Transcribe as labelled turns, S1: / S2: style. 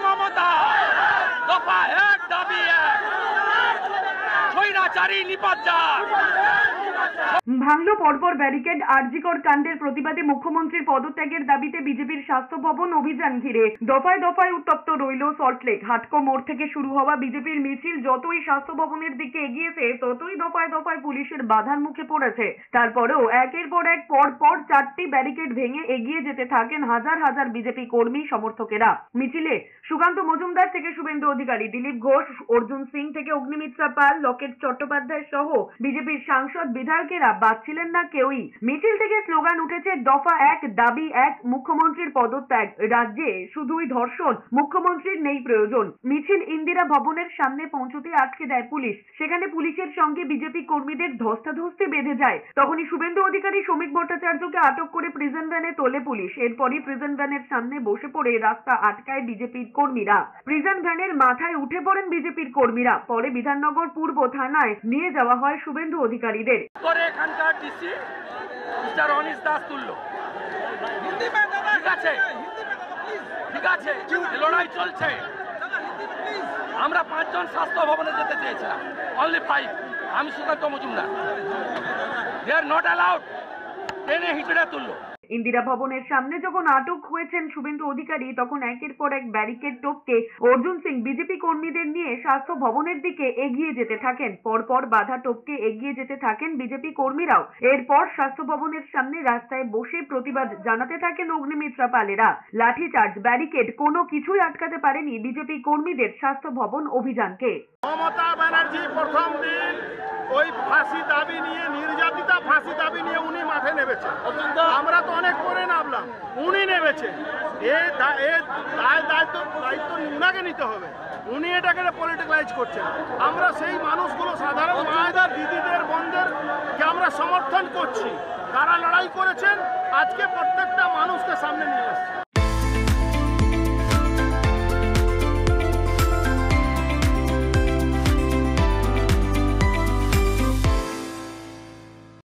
S1: মমতা দফা এক দাবি এক, স্বৈরাচারী নিপাত।
S2: ভাঙলো পরপর ব্যারিকেড। আরজিকর কাণ্ডের প্রতিবাদে মুখ্যমন্ত্রীর পদত্যাগের দাবিতে বিজেপির স্বাস্থ্য ভবন অভিযান ঘিরে দফায় দফায় উত্তপ্ত রইল সল্টলেক। হাটকো মোড় থেকে শুরু হওয়া বিজেপির মিছিল যতই স্বাস্থ্য ভবনের দিকে এগিয়েছে ততই দফায় দফায় পুলিশের বাধার মুখে পড়েছে। তারপরেও একের পর এক পর 4টি ব্যারিকেড ভেঙে এগিয়ে যেতে থাকেন হাজার হাজার বিজেপি কর্মী সমর্থকেরা। মিছিলে সুকান্ত মজুমদার থেকে শুভেন্দু অধিকারী, দিলীপ ঘোষ, অর্জুন সিং থেকে অগ্নিমিত্রা পাল, লকেট চট্টোপাধ্যায় সহ বিজেপির সাংসদ বিধায়কেরা বাদ ছিলেন না কেউই। মিছিল থেকে স্লোগান উঠেছে দফা এক দাবি এক, মুখ্যমন্ত্রীর পদত্যাগ, রাজ্যে শুধুই ধর্ষণ, মুখ্যমন্ত্রীর নেই প্রয়োজন। মিছিল ইন্দিরা ভবনের সামনে পৌঁছতে আটকে দেয় পুলিশ। সেখানে পুলিশের সঙ্গে বিজেপি কর্মীদের ধস্তাধস্তি বেঁধে যায়। তখনই শুভেন্দু অধিকারী, শ্রমিক ভট্টাচার্যকে আটক করে প্রিজন ভ্যানে তোলে পুলিশ। এরপরই প্রিজন ভ্যানের সামনে বসে পড়ে রাস্তা আটকায় বিজেপির কর্মীরা। প্রিজন ভ্যানের মাথায় উঠে পড়েন বিজেপির কর্মীরা। পরে বিধাননগর পূর্ব থানায় নিয়ে যাওয়া হয় শুভেন্দু অধিকারীদের।
S1: এখানকার ডিসি মিস্টার অনিশ দাস তুল্য, ঠিক আছে, লড়াই চলছে। আমরা 5 জন স্বাস্থ্য ভবনে যেতে চেয়েছিলাম, অনলি 5। আমি সুকান্ত মজুমদার, দে আর নট অ্যালাউড। টেনে হিচড়ে তুললো।
S2: ইন্দিরা ভবনের সামনে যখন আটক হয়েছেন শুভেন্দু অধিকারী, তখন একের পর এক ব্যারিকেড টপকে অর্জুন সিং বিজেপি কর্মীদের নিয়ে স্বাস্থ্য ভবনের দিকে এগিয়ে যেতে থাকেন। পরপর বাধা টপকে এগিয়ে যেতে থাকেন বিজেপি কর্মীরাও। এরপর স্বাস্থ্য ভবনের সামনে রাস্তায় বসে প্রতিবাদ জানাতে থাকেন অগ্নিমিত্রা পালেরা। লাঠিচার্জ, ব্যারিকেড কোনো কিছুই আটকাতে পারেনি বিজেপি কর্মীদের স্বাস্থ্য ভবন অভিযানকে।
S3: মমতা ব্যানার্জি প্রথম দিন ওই ফাঁসি দাবি নিয়ে, নির্যাতিতা ফাঁসি দাবি নিয়ে উনি মাঠে নেমেছেন। আমরা তো অনেক পরে নামলাম, উনি নেমেছেন। দায়িত্ব উনাকে নিতে হবে। উনি এটাকে পলিটিক্যালাইজ করছেন। আমরা সেই মানুষগুলো, সাধারণ মায়েদের, দিদিদের, বোনদেরকে আমরা সমর্থন করছি। তারা লড়াই করেছেন। আজকে